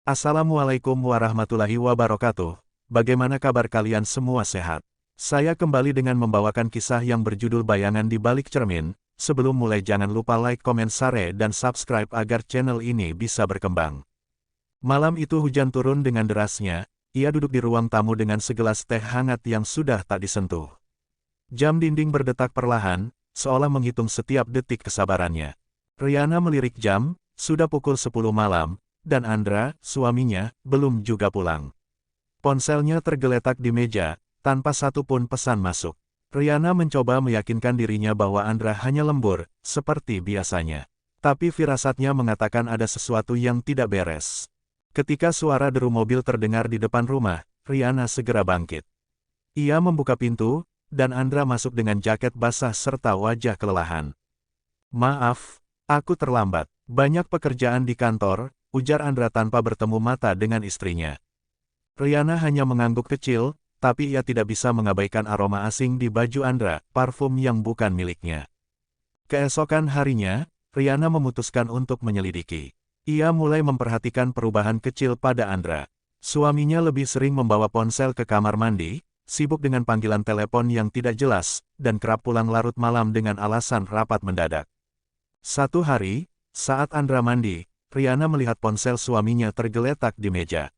Assalamualaikum warahmatullahi wabarakatuh. Bagaimana kabar kalian semua sehat? Saya kembali dengan membawakan kisah yang berjudul Bayangan di Balik Cermin. Sebelum mulai jangan lupa like, komen, share, dan subscribe agar channel ini bisa berkembang. Malam itu hujan turun dengan derasnya. Ia duduk di ruang tamu dengan segelas teh hangat yang sudah tak disentuh. Jam dinding berdetak perlahan, seolah menghitung setiap detik kesabarannya. Riana melirik jam, sudah pukul 10 malam. Dan Andra, suaminya, belum juga pulang. Ponselnya tergeletak di meja, tanpa satu pun pesan masuk. Riana mencoba meyakinkan dirinya bahwa Andra hanya lembur, seperti biasanya. Tapi firasatnya mengatakan ada sesuatu yang tidak beres. Ketika suara deru mobil terdengar di depan rumah, Riana segera bangkit. Ia membuka pintu, dan Andra masuk dengan jaket basah serta wajah kelelahan. "Maaf, aku terlambat. Banyak pekerjaan di kantor," ujar Andra tanpa bertemu mata dengan istrinya. Riana hanya mengangguk kecil, tapi ia tidak bisa mengabaikan aroma asing di baju Andra, parfum yang bukan miliknya. Keesokan harinya, Riana memutuskan untuk menyelidiki. Ia mulai memperhatikan perubahan kecil pada Andra. Suaminya lebih sering membawa ponsel ke kamar mandi, sibuk dengan panggilan telepon yang tidak jelas, dan kerap pulang larut malam dengan alasan rapat mendadak. Satu hari, saat Andra mandi, Riana melihat ponsel suaminya tergeletak di meja.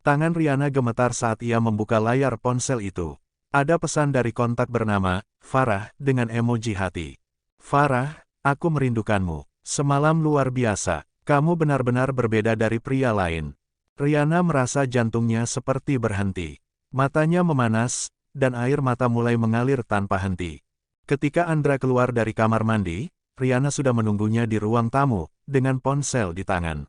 Tangan Riana gemetar saat ia membuka layar ponsel itu. Ada pesan dari kontak bernama Farah dengan emoji hati. "Farah, aku merindukanmu. Semalam luar biasa. Kamu benar-benar berbeda dari pria lain." Riana merasa jantungnya seperti berhenti. Matanya memanas, dan air mata mulai mengalir tanpa henti. Ketika Andra keluar dari kamar mandi, Riana sudah menunggunya di ruang tamu, dengan ponsel di tangan.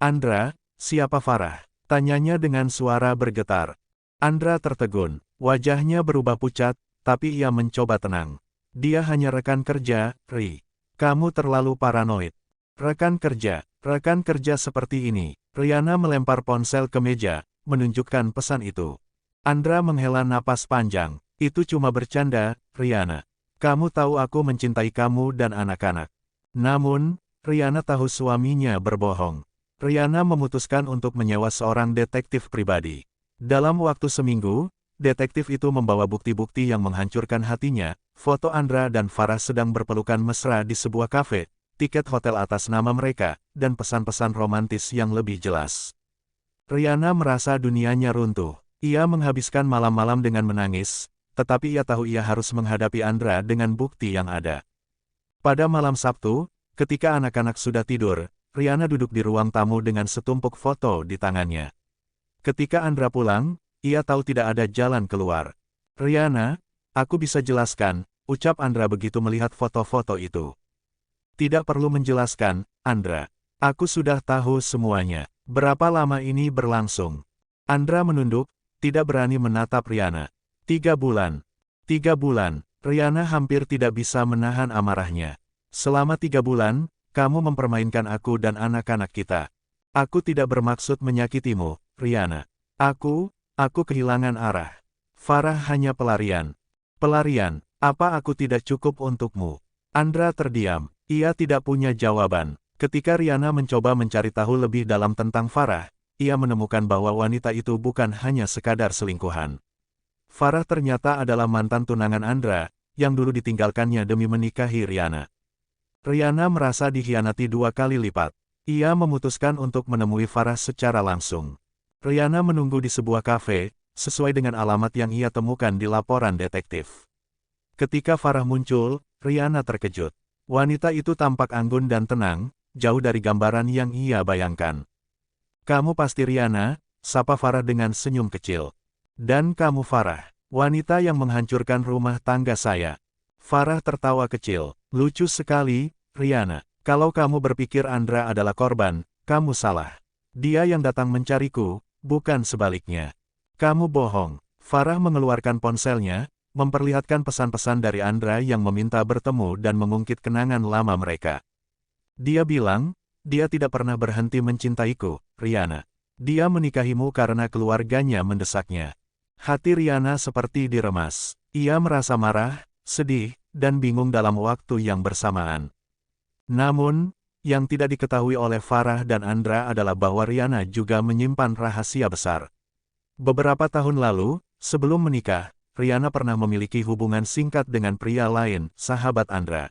"Andra, siapa Farah?" tanyanya dengan suara bergetar. Andra tertegun, wajahnya berubah pucat, tapi ia mencoba tenang. "Dia hanya rekan kerja, Ri. Kamu terlalu paranoid." Rekan kerja seperti ini." Riana melempar ponsel ke meja, menunjukkan pesan itu. Andra menghela napas panjang. "Itu cuma bercanda, Riana. Kamu tahu aku mencintai kamu dan anak-anak." Namun, Riana tahu suaminya berbohong. Riana memutuskan untuk menyewa seorang detektif pribadi. Dalam waktu seminggu, detektif itu membawa bukti-bukti yang menghancurkan hatinya, foto Andra dan Farah sedang berpelukan mesra di sebuah kafe, tiket hotel atas nama mereka, dan pesan-pesan romantis yang lebih jelas. Riana merasa dunianya runtuh. Ia menghabiskan malam-malam dengan menangis, tetapi ia tahu ia harus menghadapi Andra dengan bukti yang ada. Pada malam Sabtu, ketika anak-anak sudah tidur, Riana duduk di ruang tamu dengan setumpuk foto di tangannya. Ketika Andra pulang, ia tahu tidak ada jalan keluar. "Riana, aku bisa jelaskan," ucap Andra begitu melihat foto-foto itu. "Tidak perlu menjelaskan, Andra. Aku sudah tahu semuanya." "Berapa lama ini berlangsung?" Andra menunduk, tidak berani menatap Riana. 3 bulan. 3 bulan, Riana hampir tidak bisa menahan amarahnya. "Selama 3 bulan, kamu mempermainkan aku dan anak-anak kita. Aku tidak bermaksud menyakitimu, Riana. Aku kehilangan arah. Farah hanya pelarian." "Pelarian, apa aku tidak cukup untukmu?" Andra terdiam, ia tidak punya jawaban. Ketika Riana mencoba mencari tahu lebih dalam tentang Farah, ia menemukan bahwa wanita itu bukan hanya sekadar selingkuhan. Farah ternyata adalah mantan tunangan Andra, yang dulu ditinggalkannya demi menikahi Riana. Riana merasa dikhianati 2 kali lipat. Ia memutuskan untuk menemui Farah secara langsung. Riana menunggu di sebuah kafe, sesuai dengan alamat yang ia temukan di laporan detektif. Ketika Farah muncul, Riana terkejut. Wanita itu tampak anggun dan tenang, jauh dari gambaran yang ia bayangkan. "Kamu pasti Riana," sapa Farah dengan senyum kecil. "Dan kamu Farah, wanita yang menghancurkan rumah tangga saya." Farah tertawa kecil. "Lucu sekali, Riana. Kalau kamu berpikir Andra adalah korban, kamu salah. Dia yang datang mencariku, bukan sebaliknya." "Kamu bohong." Farah mengeluarkan ponselnya, memperlihatkan pesan-pesan dari Andra yang meminta bertemu dan mengungkit kenangan lama mereka. "Dia bilang, dia tidak pernah berhenti mencintaiku, Riana. Dia menikahimu karena keluarganya mendesaknya." Hati Riana seperti diremas. Ia merasa marah, sedih, dan bingung dalam waktu yang bersamaan. Namun, Yang tidak diketahui oleh Farah dan Andra adalah bahwa Rihanna juga menyimpan rahasia besar. Beberapa tahun lalu, sebelum menikah, Rihanna pernah memiliki hubungan singkat dengan pria lain, sahabat Andra.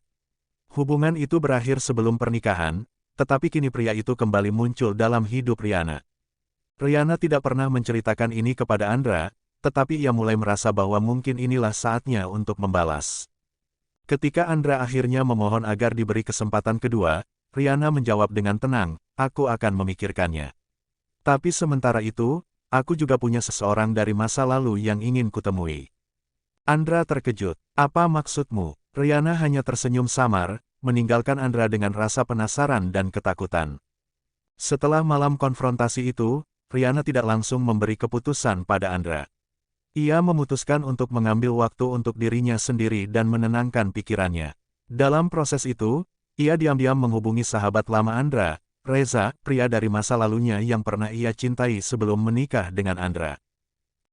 Hubungan itu berakhir sebelum pernikahan, tetapi kini pria itu kembali muncul dalam hidup Rihanna. Rihanna tidak pernah menceritakan ini kepada Andra, tetapi ia mulai merasa bahwa mungkin inilah saatnya untuk membalas. Ketika Andra akhirnya memohon agar diberi kesempatan kedua, Rihanna menjawab dengan tenang, "Aku akan memikirkannya. Tapi sementara itu, aku juga punya seseorang dari masa lalu yang ingin kutemui." Andra terkejut. "Apa maksudmu?" Rihanna hanya tersenyum samar, meninggalkan Andra dengan rasa penasaran dan ketakutan. Setelah malam konfrontasi itu, Rihanna tidak langsung memberi keputusan pada Andra. Ia memutuskan untuk mengambil waktu untuk dirinya sendiri dan menenangkan pikirannya. Dalam proses itu, ia diam-diam menghubungi sahabat lama Andra, Reza, pria dari masa lalunya yang pernah ia cintai sebelum menikah dengan Andra.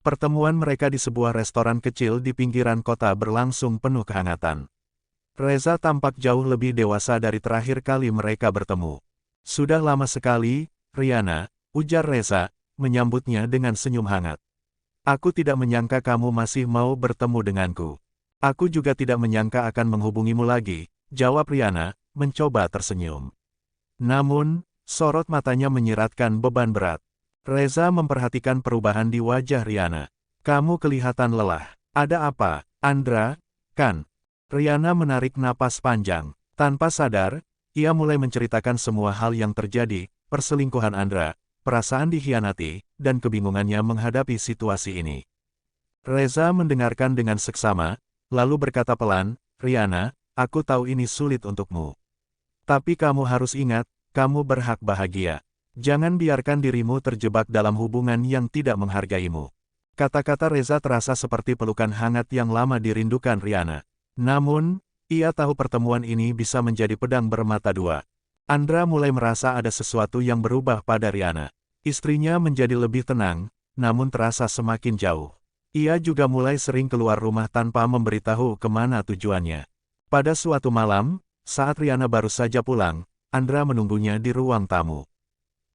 Pertemuan mereka di sebuah restoran kecil di pinggiran kota berlangsung penuh kehangatan. Reza tampak jauh lebih dewasa dari terakhir kali mereka bertemu. "Sudah lama sekali, Rihanna," ujar Reza, menyambutnya dengan senyum hangat. "Aku tidak menyangka kamu masih mau bertemu denganku." "Aku juga tidak menyangka akan menghubungimu lagi," jawab Rihanna, mencoba tersenyum. Namun, sorot matanya menyiratkan beban berat. Reza memperhatikan perubahan di wajah Rihanna. "Kamu kelihatan lelah. Ada apa, Andra? Kan?" Rihanna menarik napas panjang. Tanpa sadar, ia mulai menceritakan semua hal yang terjadi, perselingkuhan Andra, perasaan dikhianati, dan kebingungannya menghadapi situasi ini. Reza mendengarkan dengan seksama, lalu berkata pelan, "Rihanna, aku tahu ini sulit untukmu. Tapi kamu harus ingat, kamu berhak bahagia. Jangan biarkan dirimu terjebak dalam hubungan yang tidak menghargaimu." Kata-kata Reza terasa seperti pelukan hangat yang lama dirindukan Rihanna. Namun, ia tahu pertemuan ini bisa menjadi pedang bermata dua. Andra mulai merasa ada sesuatu yang berubah pada Rihanna. Istrinya menjadi lebih tenang, namun terasa semakin jauh. Ia juga mulai sering keluar rumah tanpa memberitahu kemana tujuannya. Pada suatu malam, saat Rihanna baru saja pulang, Andra menunggunya di ruang tamu.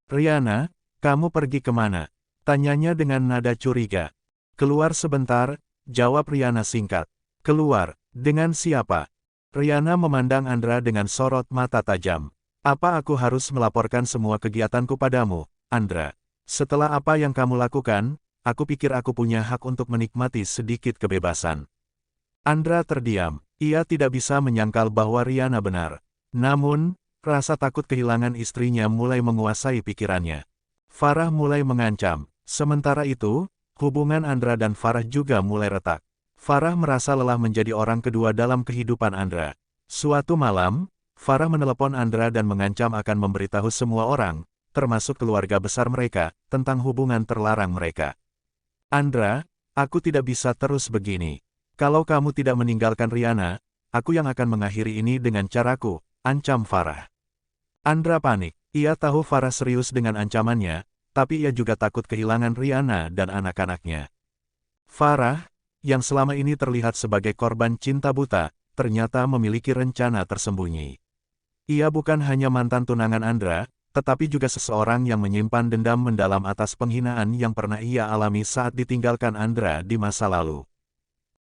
"Rihanna, kamu pergi kemana?" tanyanya dengan nada curiga. "Keluar sebentar," jawab Rihanna singkat. "Keluar? Dengan siapa?" Rihanna memandang Andra dengan sorot mata tajam. "Apa aku harus melaporkan semua kegiatanku padamu, Andra? Setelah apa yang kamu lakukan, aku pikir aku punya hak untuk menikmati sedikit kebebasan." Andra terdiam. Ia tidak bisa menyangkal bahwa Rihanna benar. Namun, rasa takut kehilangan istrinya mulai menguasai pikirannya. Farah mulai mengancam. Sementara itu, hubungan Andra dan Farah juga mulai retak. Farah merasa lelah menjadi orang kedua dalam kehidupan Andra. Suatu malam, Farah menelepon Andra dan mengancam akan memberitahu semua orang, termasuk keluarga besar mereka, tentang hubungan terlarang mereka. "Andra, aku tidak bisa terus begini. Kalau kamu tidak meninggalkan Rihanna, aku yang akan mengakhiri ini dengan caraku," ancam Farah. Andra panik. Ia tahu Farah serius dengan ancamannya, tapi ia juga takut kehilangan Rihanna dan anak-anaknya. Farah, yang selama ini terlihat sebagai korban cinta buta, ternyata memiliki rencana tersembunyi. Ia bukan hanya mantan tunangan Andra, tetapi juga seseorang yang menyimpan dendam mendalam atas penghinaan yang pernah ia alami saat ditinggalkan Andra di masa lalu.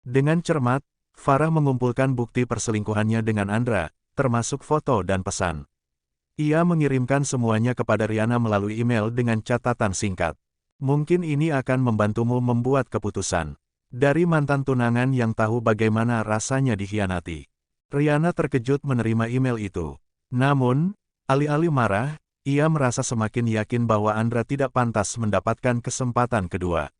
Dengan cermat, Farah mengumpulkan bukti perselingkuhannya dengan Andra, termasuk foto dan pesan. Ia mengirimkan semuanya kepada Rihanna melalui email dengan catatan singkat. "Mungkin ini akan membantumu membuat keputusan." Dari mantan tunangan yang tahu bagaimana rasanya dikhianati. Rihanna terkejut menerima email itu. Namun, alih-alih marah, ia merasa semakin yakin bahwa Andra tidak pantas mendapatkan kesempatan kedua.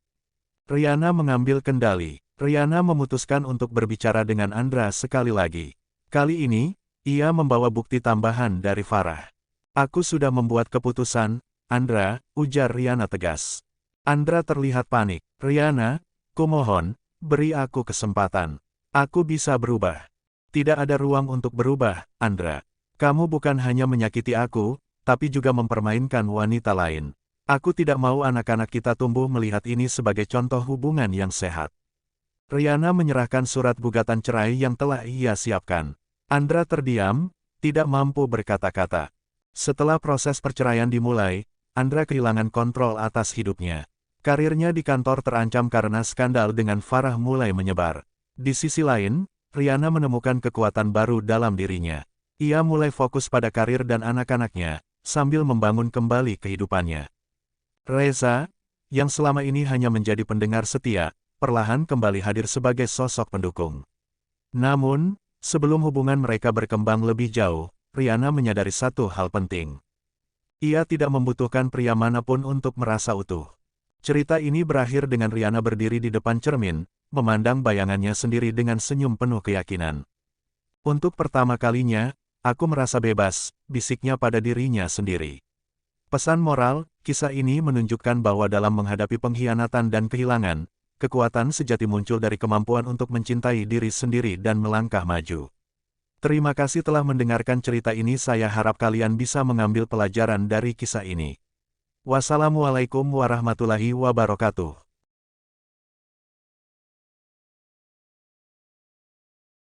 Rihanna mengambil kendali. Rihanna memutuskan untuk berbicara dengan Andra sekali lagi. Kali ini, ia membawa bukti tambahan dari Farah. "Aku sudah membuat keputusan, Andra," ujar Rihanna tegas. Andra terlihat panik. "Rihanna, kumohon, beri aku kesempatan. Aku bisa berubah." "Tidak ada ruang untuk berubah, Andra. Kamu bukan hanya menyakiti aku, tapi juga mempermainkan wanita lain. Aku tidak mau anak-anak kita tumbuh melihat ini sebagai contoh hubungan yang sehat." Rihanna menyerahkan surat gugatan cerai yang telah ia siapkan. Andra terdiam, tidak mampu berkata-kata. Setelah proses perceraian dimulai, Andra kehilangan kontrol atas hidupnya. Karirnya di kantor terancam karena skandal dengan Farah mulai menyebar. Di sisi lain, Rihanna menemukan kekuatan baru dalam dirinya. Ia mulai fokus pada karir dan anak-anaknya, sambil membangun kembali kehidupannya. Reza, yang selama ini hanya menjadi pendengar setia, perlahan kembali hadir sebagai sosok pendukung. Namun, sebelum hubungan mereka berkembang lebih jauh, Rihanna menyadari satu hal penting. Ia tidak membutuhkan pria manapun untuk merasa utuh. Cerita ini berakhir dengan Rihanna berdiri di depan cermin, memandang bayangannya sendiri dengan senyum penuh keyakinan. Untuk pertama kalinya, aku merasa bebas, bisiknya pada dirinya sendiri. Pesan moral, kisah ini menunjukkan bahwa dalam menghadapi pengkhianatan dan kehilangan, kekuatan sejati muncul dari kemampuan untuk mencintai diri sendiri dan melangkah maju. Terima kasih telah mendengarkan cerita ini. Saya harap kalian bisa mengambil pelajaran dari kisah ini. Wassalamualaikum warahmatullahi wabarakatuh.